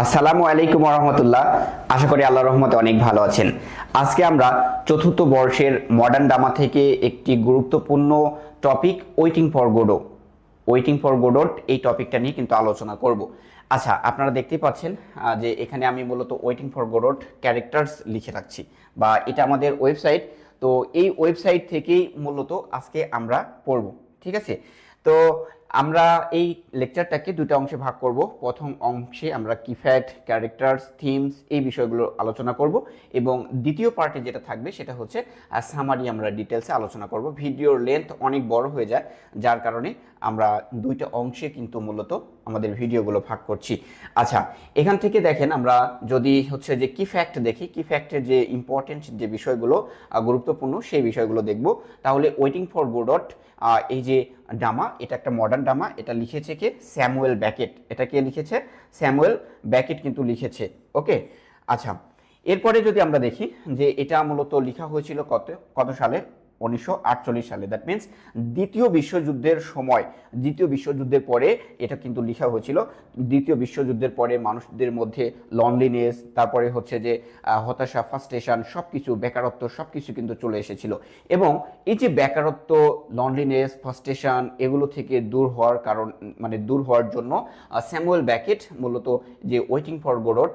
আসসালামু আলাইকুম রহমতুল্লাহ। আশা করি আল্লাহর রহমতে অনেক ভালো আছেন। আজকে আমরা চতুর্থ বর্ষের মডার্ন ড্রামা থেকে একটি গুরুত্বপূর্ণ টপিক ওয়েটিং ফর গোডট এই টপিকটা নিয়ে কিন্তু আলোচনা করব। আচ্ছা, আপনারা দেখতেই পাচ্ছেন যে এখানে আমি মূলত ওয়েটিং ফর গোডট ক্যারেক্টার্স লিখে রাখছি, বা এটা আমাদের ওয়েবসাইট। তো এই ওয়েবসাইট থেকেই মূলত আজকে আমরা পড়ব। ঠিক আছে, তো আমরা এই লেকচারটাকে দুটো অংশে ভাগ করব। প্রথম অংশে আমরা কি ফ্যাক্ট, ক্যারেক্টার্স, থিমস এই বিষয়গুলো আলোচনা করব, এবং দ্বিতীয় পার্টে যেটা থাকবে সেটা হচ্ছে সামারি, আমরা ডিটেলসে আলোচনা করব। ভিডিওর লেন্থ অনেক বড় হয়ে যায়, যার কারণে আমরা দুইটা অংশে কিন্তু মূলত আমাদের ভিডিওগুলো ভাগ করছি। আচ্ছা, এখান থেকে দেখেন, আমরা যদি হচ্ছে যে কি ফ্যাক্ট দেখি, কি ফ্যাক্টের যে ইম্পর্টেন্ট যে বিষয়গুলো গুরুত্বপূর্ণ সেই বিষয়গুলো দেখব। তাহলে ওয়েটিং ফর গোডট এই যে ড্রামা, এটা একটা মডার্ন ড্রামা। এটা লিখেছে কে? Samuel bracket. এটা কে লিখেছে? স্যামুয়েল ব্যাকেট কিন্তু লিখেছে। ওকে, আচ্ছা, এরপরে যদি আমরা দেখি যে এটা মূলত লেখা হয়েছিল কত কত সালে? 1948 সালে। দ্যাট মিনস দ্বিতীয় বিশ্বযুদ্ধের সময়, দ্বিতীয় বিশ্বযুদ্ধের পরে এটা কিন্তু লেখা হয়েছিল। দ্বিতীয় বিশ্বযুদ্ধের পরে মানুষদের মধ্যে লনলিনেস, তারপরে হচ্ছে যে হতাশা, ফ্রাস্ট্রেশন, সব কিছু, বেকারত্ব, সব কিছু কিন্তু চলে এসেছিল। এবং এই যে বেকারত্ব, লনলিনেস, ফ্রাস্ট্রেশন এগুলো থেকে দূর হওয়ার কারণ, মানে দূর হওয়ার জন্য স্যামুয়েল ব্যাকেট মূলত যে ওয়েটিং ফর গোডট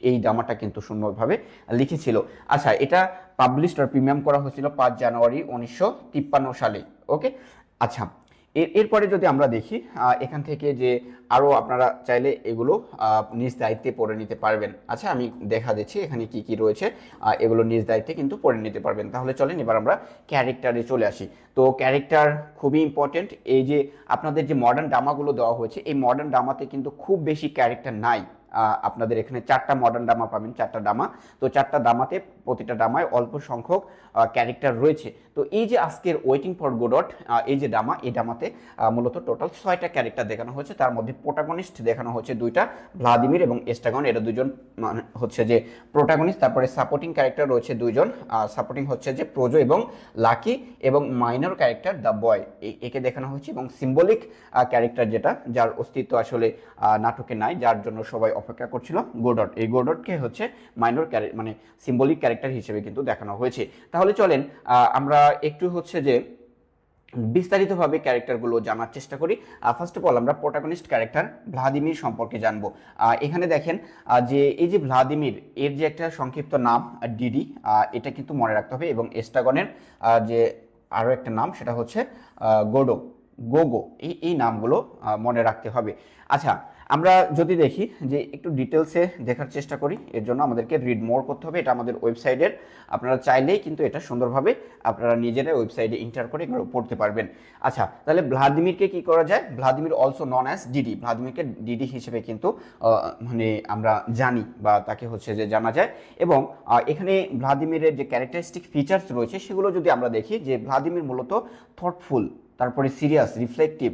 এই ড্রামাটা কিন্তু সুন্দরভাবে লিখেছিল। আচ্ছা, এটা পাবলিশড আর প্রিমিয়াম করা হয়েছিল 5 জানুয়ারি 1953 সালে। ওকে, আচ্ছা, এরপরে যদি আমরা দেখি এখান থেকে যে আরও আপনারা চাইলে এগুলো নিজ দায়িত্বে পড়ে নিতে পারবেন। আচ্ছা, আমি দেখা দিচ্ছি এখানে কি কি রয়েছে, এগুলো নিজ দায়িত্বে কিন্তু পড়ে নিতে পারবেন। তাহলে চলেন এবার আমরা ক্যারেক্টারে চলে আসি। তো ক্যারেক্টার খুবই ইম্পর্টেন্ট। এই যে আপনাদের যে মডার্ন ড্রামাগুলো দেওয়া হয়েছে, এই মডার্ন ড্রামাতে কিন্তু খুব বেশি ক্যারেক্টার নাই। আপনাদের এখানে 4টা মডার্ন ড্রামা পাবেন, 4টা ড্রামা। তো 4টা ড্রামাতে প্রতিটা ড্রামায় অল্প সংখ্যক ক্যারেক্টার রয়েছে। তো এই যে আজকের ওয়েটিং ফর গোডট এই যে ড্রামা, এই ড্রামাতে মূলত টোটাল 6টা ক্যারেক্টার দেখানো হয়েছে। তার মধ্যে প্রোটাগনিস্ট দেখানো হয়েছে 2টা, ভ্লাদিমির এবং এস্টাগন। এরা দুজন মানে হচ্ছে যে প্রোটাগনিস্ট। তারপরে সাপোর্টিং ক্যারেক্টার রয়েছে 2জন। সাপোর্টিং হচ্ছে যে প্রোজো এবং লাকি, এবং মাইনর ক্যারেক্টার দ্য বয়, একে দেখানো হয়েছে। এবং সিম্বলিক ক্যারেক্টার যেটা, যার অস্তিত্ব আসলে নাটকে নাই, যার জন্য সবাই অপেক্ষা করছিল, গোডট। এই গোডটকে হচ্ছে মাইনর মানে সিম্বলিক ক্যারেক্টার হিসেবে কিন্তু দেখানো হয়েছে। তাহলে চলেন আমরা একটু হচ্ছে যে বিস্তারিতভাবে ক্যারেক্টারগুলো জানার চেষ্টা করি। ফার্স্ট অফ অল আমরা প্রোটাগনিস্ট ক্যারেক্টার ভ্লাদিমির সম্পর্কে জানবো। এখানে দেখেন যে এই যে ভ্লাদিমির, এর যে একটা সংক্ষিপ্ত নাম ডিডি, এটা কিন্তু মনে রাখতে হবে। এবং এস্টাগনের যে আরও একটা নাম, সেটা হচ্ছে গোগো। এই নামগুলো মনে রাখতে হবে। আচ্ছা, আমরা যদি দেখি যে একটু ডিটেলসে দেখার চেষ্টা করি, এর জন্য আমাদেরকে রিড মোর করতে হবে। এটা আমাদের ওয়েবসাইটের, আপনারা চাইলেই কিন্তু এটা সুন্দরভাবে আপনারা নিজেরা ওয়েবসাইটে এন্টার করে এগুলো পড়তে পারবেন। আচ্ছা, তাহলে ভ্লাদিমিরকে কি করা যায়? Vladimir also known as DD. ভ্লাদিমিরকে ডিডি হিসেবে কিন্তু মানে আমরা জানি, বা তাকে হচ্ছে যে জানা যায়। এবং এখানে ভ্লাদিমিরের যে ক্যারেক্টারিস্টিক ফিচার্স রয়েছে সেগুলো যদি আমরা দেখি, যে ভ্লাদিমির মূলত থটফুল, তারপরে সিরিয়াস, রিফ্লেকটিভ,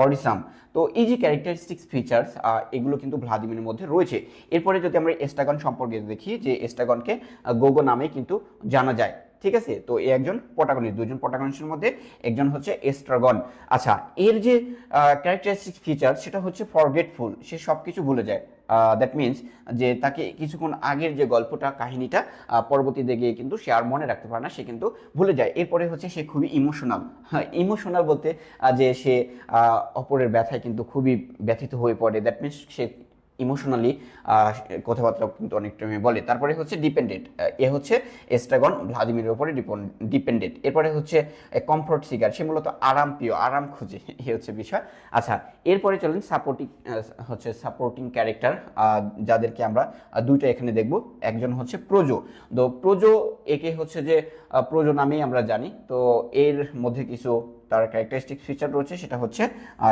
অরিসাম। তো এই যে ক্যারেক্টারিস্টিক্স ফিচার্স, এগুলো কিন্তু ভ্লাদিমিরের মধ্যে রয়েছে। এরপরে যদি আমরা এস্টাগন সম্পর্কে দেখি, যে এস্টাগনকে গোগো নামে কিন্তু জানা যায়। ঠিক আছে, তো এই একজন প্রোটাগনিস্ট, দুজন প্রোটাগনিস্টের মধ্যে একজন হচ্ছে এস্ট্রাগন। আচ্ছা, এর যে ক্যারেক্টারিস্টিক ফিচার, সেটা হচ্ছে ফরগেটফুল, সে সব কিছু ভুলে যায়। দ্যাট মিনস যে তাকে কিছুক্ষণ আগের যে গল্পটা, কাহিনীটা পরবর্তীতে গিয়ে কিন্তু সে আর মনে রাখতে পারে না, সে কিন্তু ভুলে যায়। এরপরে হচ্ছে সে খুবই ইমোশনাল। হ্যাঁ, ইমোশনাল বলতে যে সে অপরের ব্যথায় কিন্তু খুবই ব্যথিত হয়ে পড়ে। দ্যাট মিনস সে ইমোশনালি কথাবার্তা কিন্তু অনেক টাইমে বলে। তারপরে হচ্ছে ডিপেন্ডেন্ট, এ হচ্ছে এস্ট্রাগন ভ্লাদিমিরের উপরে ডিপেন্ডেন্ট। এরপরে হচ্ছে কমফোর্ট সিকার, সে মূলত আরাম প্রিয়, আরাম খুঁজে, এই হচ্ছে বিষয়। আচ্ছা, এরপরে চলেন সাপোর্টিং ক্যারেক্টার, যাদেরকে আমরা দুইটা এখানে দেখব। একজন হচ্ছে প্রোজো। তো প্রোজো, একে হচ্ছে যে প্রোজো নামেই আমরা জানি। তো এর মধ্যে কিছু তার ক্যারেক্টারিস্টিক ফিচার রয়েছে, সেটা হচ্ছে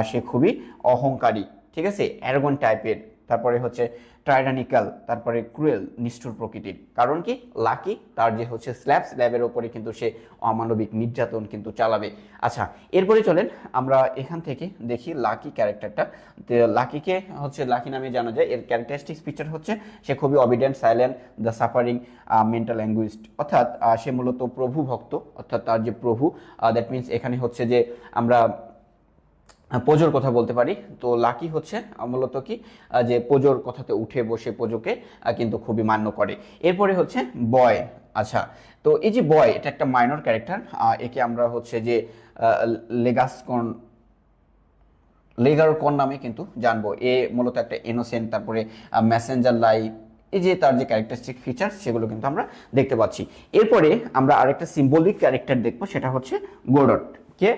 সে খুবই অহংকারী। ঠিক আছে, অ্যারোগন টাইপের। তারপরে হচ্ছে টাইরানিক্যাল, তারপরে ক্রুয়েল, নিষ্ঠুর প্রকৃতির। কারণ কি? লাকি, তার যে হচ্ছে স্ল্যাবের ওপরে কিন্তু সে অমানবিক নির্যাতন কিন্তু চালাবে। আচ্ছা, এরপরে চলেন আমরা এখান থেকে দেখি লাকি ক্যারেক্টারটা। লাকিকে হচ্ছে লাকি নামে জানা যায়। এর ক্যারেক্টারিস্টিক ফিচার হচ্ছে সে খুবই অবিডেন্ট, সাইলেন্ট, দ্য সাফারিং, মেন্টাল অ্যাঙ্গুইস্ট। অর্থাৎ সে মূলত প্রভু ভক্ত, অর্থাৎ তার যে প্রভু, দ্যাট মিনস এখানে হচ্ছে যে আমরা পোজোর কথা বলতে পারি। তো লাকি হচ্ছে মূলত কি যে পোজোর কথাতে উঠে বসে পোজোকে কিন্তু খুবই মান্য করে। এরপরে হচ্ছে বয়। আচ্ছা, তো এই যে বয়, এটা একটা মাইনর ক্যারেক্টার। একে আমরা হচ্ছে যে লেগাসকন লেগারকন নামে কিন্তু জানবো। এ মূলত একটা ইনোসেন্ট, তারপরে মেসেঞ্জার লাইক, এই যে তার যে ক্যারেক্টারিস্টিক ফিচার সেগুলো কিন্তু আমরা দেখতে পাচ্ছি। এরপরে আমরা আরেকটা সিম্বলিক ক্যারেক্টার দেখবো, সেটা হচ্ছে গোডট। কে?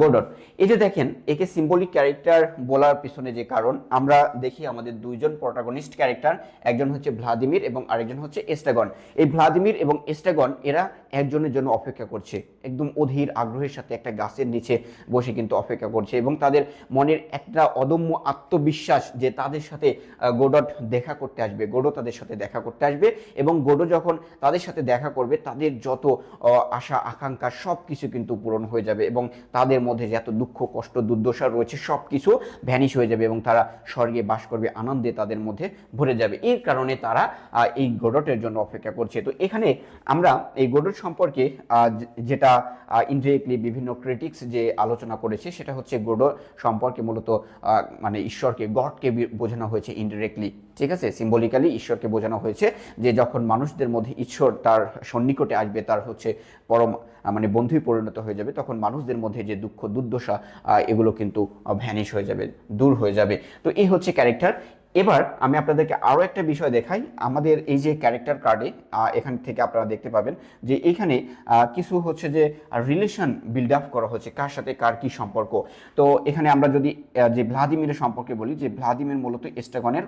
গোডট। এই যে দেখেন, একে সিম্বলিক ক্যারেক্টার বলার পিছনে যে কারণ, আমরা দেখি আমাদের দুইজন প্রোটাগনিস্ট ক্যারেক্টার, একজন হচ্ছে ভ্লাদিমির এবং আরেকজন হচ্ছে এস্ট্রাগন। এই ভ্লাদিমির এবং এস্ট্রাগন এরা একজনের জন্য অপেক্ষা করছে, একদম অধীর আগ্রহের সাথে একটা গাছের নিচে বসে কিন্তু অপেক্ষা করছে, এবং তাদের মনের একটা অদম্য আত্মবিশ্বাস যে তাদের সাথে গোডট দেখা করতে আসবে, গোডো তাদের সাথে দেখা করতে আসবে, এবং গোডো যখন তাদের সাথে দেখা করবে তাদের যত আশা আকাঙ্ক্ষা সব কিছু কিন্তু পূরণ হয়ে যাবে, এবং তাদের মধ্যে যে এত দুঃখ কষ্ট দুর্দশা রয়েছে সব কিছু ভ্যানিশ হয়ে যাবে, এবং তারা স্বর্গে বাস করবে, আনন্দে তাদের মধ্যে ভরে যাবে। এর কারণে তারা এই গোডটের জন্য অপেক্ষা করছে। তো এখানে আমরা এই গোডট সম্পর্কে যেটা ইনডিরেক্টলি বিভিন্ন ক্রিটিক্স যে আলোচনা করেছে, সেটা হচ্ছে গোডো সম্পর্কে মূলত মানে ঈশ্বরকে, গডকে বোঝানো হয়েছে ইনডিরেক্টলি, ঠিক আছে, সিম্বলিক্যালি ঈশ্বরকে বোঝানো হয়েছে, যে যখন মানুষদের মধ্যে ঈশ্বর তার সন্নিকটে আসবে, তার হচ্ছে পরম মানে বন্ধুই পরিণত হয়ে যাবে, তখন মানুষদের মধ্যে যে দুঃখ দুর্দশা এগুলো কিন্তু ভ্যানিশ হয়ে যাবে, দূর হয়ে যাবে। তো এই হচ্ছে ক্যারেক্টার। এবার আমি আপনাদেরকে আরও একটা বিষয় দেখাই। আমাদের এই যে ক্যারেক্টার কার্ডে এখান থেকে আপনারা দেখতে পাবেন যে এইখানে কিছু হচ্ছে যে রিলেশন বিল্ড আপ করা হচ্ছে, কার সাথে কার কি সম্পর্ক। তো এখানে আমরা যদি যে ভ্লাদিমিরের সম্পর্কে বলি, যে ভ্লাদিমির মূলত এস্ট্রাগনের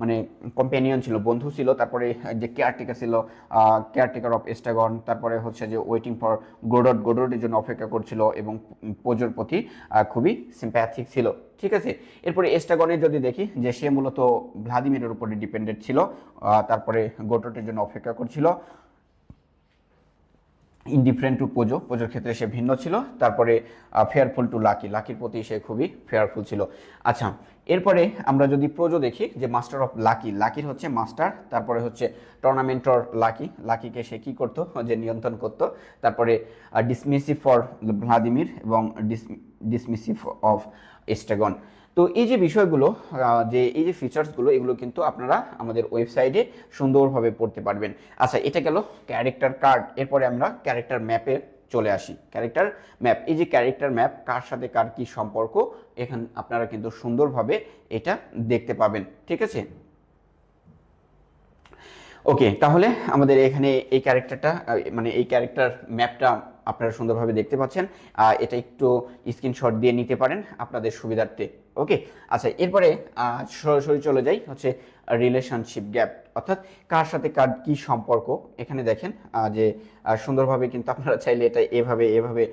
মানে কম্প্যানিয়ন ছিল, বন্ধু ছিল, তারপরে যে কেয়ারটেকার ছিল, কেয়ারটেকার অফ এস্ট্রাগন, তারপরে হচ্ছে যে ওয়েটিং ফর গোডটের জন্য অপেক্ষা করছিল, এবং পোজোর প্রতি খুবই সিম্প্যাথিক ছিল, ঠিক আছে। এরপরে এস্ট্রাগনের যদি দেখি, যে সে মূলত ভ্লাদিমিরের উপরে ডিপেন্ডেন্ট ছিল, তারপরে গোডটের জন্য অপেক্ষা করছিল, ইনডিফারেন্ট টু পোজো, পোজোর ক্ষেত্রে সে ভিন্ন ছিল, তারপরে ফেয়ারফুল টু লাকি, লাকির প্রতি সে খুবই ফেয়ারফুল ছিল। আচ্ছা, এরপরে আমরা যদি প্রোজো দেখি, যে মাস্টার অফ লাকি, লাকির হচ্ছে মাস্টার, তারপরে হচ্ছে টর্নামেন্টর লাকি, লাকিকে সে কী করতো, যে নিয়ন্ত্রণ করতো, তারপরে ডিসমিসিভ ফর ভ্লাদিমির এবং ডিসমিসিভ অফ এস্ট্রাগন। তো এই যে বিষয়গুলো, যে এই যে ফিচার্সগুলো, এগুলো কিন্তু আপনারা আমাদের ওয়েবসাইটে সুন্দরভাবে পড়তে পারবেন। আচ্ছা, এটা গেল ক্যারেক্টার কার্ড। এরপরে আমরা ক্যারেক্টার ম্যাপে চলে আসি। ক্যারেক্টার ম্যাপ, এই যে ক্যারেক্টার ম্যাপ, কার সাথে কার কী সম্পর্ক, এখানে আপনারা কিন্তু সুন্দরভাবে এটা দেখতে পাবেন, ঠিক আছে। ওকে, তাহলে আমাদের এখানে এই ক্যারেক্টারটা মানে এই ক্যারেক্টার ম্যাপটা আপনারা সুন্দরভাবে দেখতে পাচ্ছেন। এটা একটু স্ক্রিনশট দিয়ে নিতে পারেন আপনাদের সুবিধার্থে। ওকে, আচ্ছা, এরপরে সরাসরি চলে যাই হচ্ছে রিলেশনশিপ গ্যাপ, অর্থাৎ কার সাথে কার কী সম্পর্ক। এখানে দেখেন যে সুন্দরভাবে কিন্তু আপনারা চাইলে এটা এভাবে এভাবে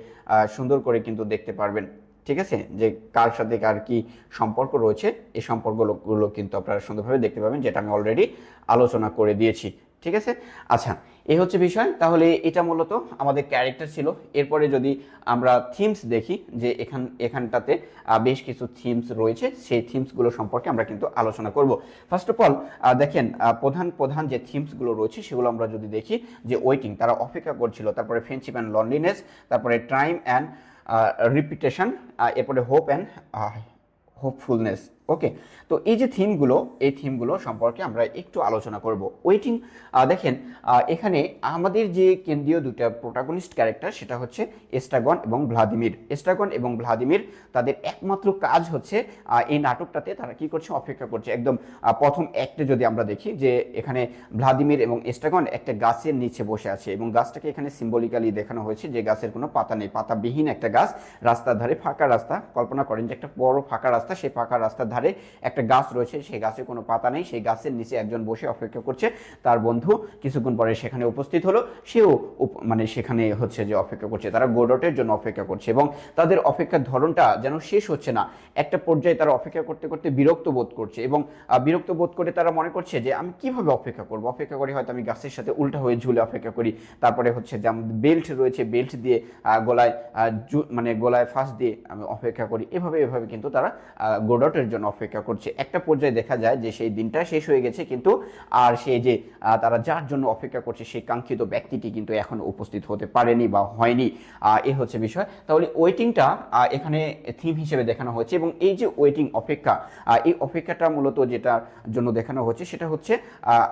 সুন্দর করে কিন্তু দেখতে পারবেন, ঠিক আছে, যে কার সাথে কার কি সম্পর্ক রয়েছে। এই সম্পর্কগুলো কিন্তু আপনারা সুন্দরভাবে দেখতে পাবেন, যেটা আমি অলরেডি আলোচনা করে দিয়েছি, ঠিক আছে। আচ্ছা, এই হচ্ছে বিষয়। তাহলে এটা মূলত আমাদের ক্যারেক্টার ছিল। এরপরে যদি আমরা থিমস দেখি, যে এখানটাতে বেশ কিছু থিমস রয়েছে, সেই থিমসগুলো সম্পর্কে আমরা কিন্তু আলোচনা করব। ফার্স্ট অফ অল দেখেন, প্রধান প্রধান যে থিমসগুলো রয়েছে সেগুলো আমরা যদি দেখি, যে ওয়েটিং, তারা অপেক্ষা করছিল, তারপরে ফ্রেন্ডশিপ অ্যান্ড লনলিনেস, তারপরে টাইম অ্যান্ড রিপিটেশন, এরপরে হোপ অ্যান্ড হোপফুলনেস। ওকে, তো এই যে থিমগুলো, এই থিমগুলো সম্পর্কে আমরা একটু আলোচনা করব। ওয়েটিং, দেখেন এখানে আমাদের যে কেন্দ্রীয় দুটা প্রোটাগনিস্ট ক্যারেক্টার, সেটা হচ্ছে এস্ট্রাগন এবং ভ্লাদিমির। এস্ট্রাগন এবং ভ্লাদিমির তাদের একমাত্র কাজ হচ্ছে এই নাটকটাতে তারা কি করছে, অপেক্ষা করছে। একদম প্রথম অ্যাক্টে যদি আমরা দেখি, যে এখানে ভ্লাদিমির এবং এস্ট্রাগন একটা গাছের নিচে বসে আছে, এবং গাছটাকে এখানে সিম্বলিক্যালি দেখানো হয়েছে, যে গাছের কোনো পাতা নেই, পাতাবিহীন একটা গাছ, রাস্তার ধারে ফাঁকা রাস্তা। কল্পনা করেন যে একটা বড় ফাঁকা রাস্তা, সেই ফাঁকা রাস্তার ধারে একটা গাছ রয়েছে, সেই গাছে কোনো পাতা নেই, সেই গাছের নিচে একজন বসে অপেক্ষা করছে। তার বন্ধু কিছুক্ষণ পরে সেখানে উপস্থিত হলো, সেও মানে সেখানে হচ্ছে যে অপেক্ষা করছে, তারা গোডটের জন্য অপেক্ষা করছে, এবং তাদের অপেক্ষার ধরনটা যেন শেষ হচ্ছে না। একটা পর্যায়ে তারা অপেক্ষা করতে করতে বিরক্ত বোধ করছে, এবং বিরক্ত বোধ করে তারা মনে করছে যে আমি কিভাবে অপেক্ষা করব, অপেক্ষা করি হয়তো আমি গাছের সাথে উল্টা হয়ে ঝুলে অপেক্ষা করি। তারপরে হচ্ছে যে আমাদের বেল্ট রয়েছে, বেল্ট দিয়ে গলায় মানে গলায় ফাঁস দিয়ে আমি অপেক্ষা করি। এভাবে এভাবে কিন্তু তারা গোডটের জন্য অপেক্ষা করছে। একটা পর্যায়ে দেখা যায় যে সেই দিনটা শেষ হয়ে গেছে, কিন্তু আর সেই যে তারা যার জন্য অপেক্ষা করছে সেই কাঙ্ক্ষিত ব্যক্তিটি কিন্তু এখন উপস্থিত হতে পারেনি বা হয়নি। এ হচ্ছে বিষয়। তাহলে ওয়েটিংটা এখানে থিম হিসেবে দেখানো হয়েছে, এবং এই যে ওয়েটিং অপেক্ষা, এই অপেক্ষাটা মূলত যেটার জন্য দেখানো হচ্ছে সেটা হচ্ছে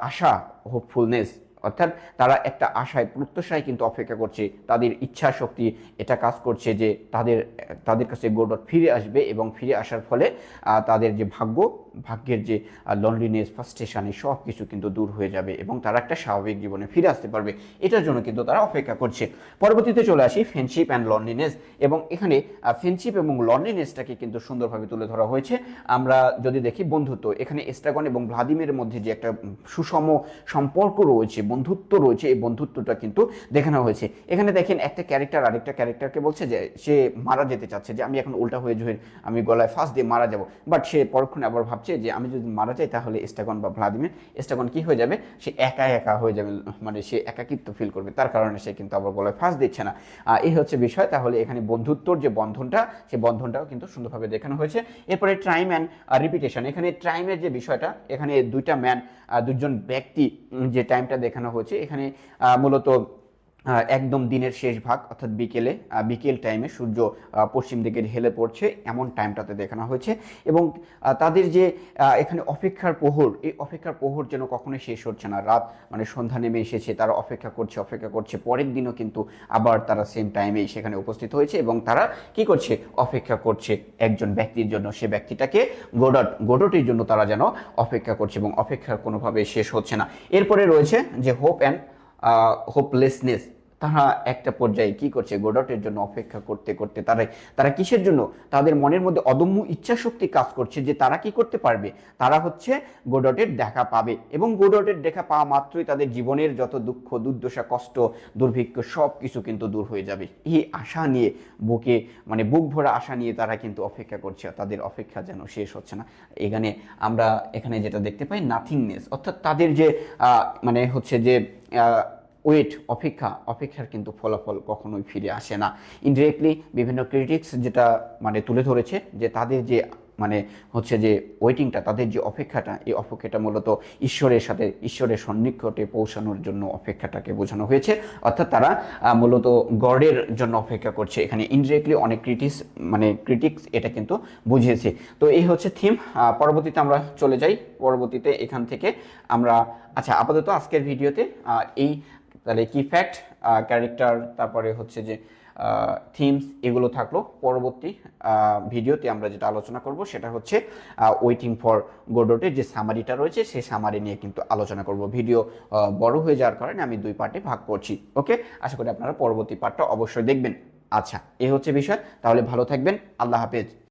আশা, হোপফুলনেস, অর্থাৎ তারা একটা আশায় প্রত্যাশায় কিন্তু অপেক্ষা করছে। তাদের ইচ্ছা শক্তি এটা কাজ করছে যে তাদের কাছে গোডট ফিরে আসবে, এবং ফিরে আসার ফলে তাদের যে ভাগ্যের যে লনলিনেস, ফ্রাস্ট্রেশন, সব কিছু কিন্তু দূর হয়ে যাবে এবং তারা একটা স্বাভাবিক জীবনে ফিরে আসতে পারবে। এটার জন্য কিন্তু তারা অপেক্ষা করছে। পরবর্তীতে চলে আসি ফ্রেন্ডশিপ অ্যান্ড লনলিনেস, এবং এখানে ফ্রেন্ডশিপ এবং লনলিনেসটাকে কিন্তু সুন্দরভাবে তুলে ধরা হয়েছে। আমরা যদি দেখি বন্ধুত্ব, এখানে এস্ট্রাগন এবং ভ্লাদিমিরের মধ্যে যে একটা সুষম সম্পর্ক রয়েছে, বন্ধুত্ব রয়েছে, এই বন্ধুত্বটা কিন্তু দেখানো হয়েছে। এখানে দেখেন একটা ক্যারেক্টার আরেকটা ক্যারেক্টারকে বলছে যে সে মারা যেতে চাচ্ছে, যে আমি এখন উল্টা হয়ে আমি গলায় ফাঁস দিয়ে মারা যাব, বাট সে পরক্ষণে আবার ভাবছে যে আমি যদি মারা যাই তাহলে এস্ট্রাগন বা ভ্লাদিমির, এস্ট্রাগন কি হয়ে যাবে, সে একা একা হয়ে যাবে, মানে সে একাকিত্ব ফিল করবে, তার কারণে সে কিন্তু আবার গলায় ফাঁস দিচ্ছে না। এই হচ্ছে বিষয়। তাহলে এখানে বন্ধুত্বর যে বন্ধনটা, সেই বন্ধনটাও কিন্তু সুন্দরভাবে দেখানো হয়েছে। এরপরে ট্রাইম অ্যান্ড রিপিটেশন, এখানে ট্রাইমের যে বিষয়টা, এখানে দুজন ব্যক্তি যে টাইমটা দেখানো হয়েছে এখানে মূলত একদম দিনের শেষ ভাগ, অর্থাৎ বিকেল টাইমে সূর্য পশ্চিম দিকে ঢেলে পড়ছে এমন টাইমটাতে দেখানো হয়েছে। এবং তাদের যে এখানে অপেক্ষার প্রহর, এই অপেক্ষার প্রহর যেন কখনোই শেষ হচ্ছে না। রাত মানে সন্ধ্যা নেমে এসেছে, তারা অপেক্ষা করছে, পরের দিনও কিন্তু আবার তারা সেম টাইমেই সেখানে উপস্থিত হয়েছে, এবং তারা কি করছে, অপেক্ষা করছে একজন ব্যক্তির জন্য। সে ব্যক্তিটাকে গোডটের জন্য তারা যেন অপেক্ষা করছে, এবং অপেক্ষা কোনোভাবে শেষ হচ্ছে না। এরপরে রয়েছে যে হোপ অ্যান্ড হোপলেসনেস, তারা একটা পর্যায়ে কি করছে, গোডটের জন্য অপেক্ষা করতে করতে তারা কিসের জন্য, তাদের মনের মধ্যে অদম্য ইচ্ছা শক্তি কাজ করছে যে তারা কি করতে পারবে, তারা হচ্ছে গোডটের দেখা পাবে, এবং গোডটের দেখা পাওয়া মাত্রই তাদের জীবনের যত দুঃখ, দুর্দশা, কষ্ট, দুর্ভিক্ষ সব কিছু কিন্তু দূর হয়ে যাবে। এই আশা নিয়ে বুক ভরা আশা নিয়ে তারা কিন্তু অপেক্ষা করছে, তাদের অপেক্ষা যেন শেষ হচ্ছে না। আমরা এখানে যেটা দেখতে পাই, নাথিংনেস, অর্থাৎ তাদের যে অপেক্ষার কিন্তু ফলাফল কখনোই ফিরে আসে না। ইনডিরেক্টলি বিভিন্ন ক্রিটিক্স যেটা তুলে ধরেছে যে তাদের যে ওয়েটিংটা, তাদের যে অপেক্ষাটা, এই অপেক্ষাটা মূলত ঈশ্বরের সন্নিকটে পৌঁছানোর জন্য অপেক্ষাটাকে বোঝানো হয়েছে। অর্থাৎ তারা মূলত গডের জন্য অপেক্ষা করছে। এখানে ইনডিরেক্টলি অনেক ক্রিটিক্স এটা কিন্তু বুঝিয়েছে। তো এই হচ্ছে থিম। পরবর্তীতে আমরা চলে যাই। পরবর্তীতে এখান থেকে আমরা আপাতত আজকের ভিডিওতে তাহলে কি ফ্যাক্ট, ক্যারেক্টার, তারপরে থিমস, এগুলো থাকলো। পরবর্তী ভিডিওতে আমরা যেটা আলোচনা করব সেটা হচ্ছে ওয়েটিং ফর গোডটের যে সামারিটা রয়েছে, সেই সামারি নিয়ে কিন্তু আলোচনা করব। ভিডিও বড় হয়ে যাওয়ার কারণে আমি 2 পার্টে ভাগ করছি। ওকে, আশা করি আপনারা পরবর্তী পার্টটা অবশ্যই দেখবেন। এই হচ্ছে বিষয়। তাহলে ভালো থাকবেন। আল্লাহ হাফেজ।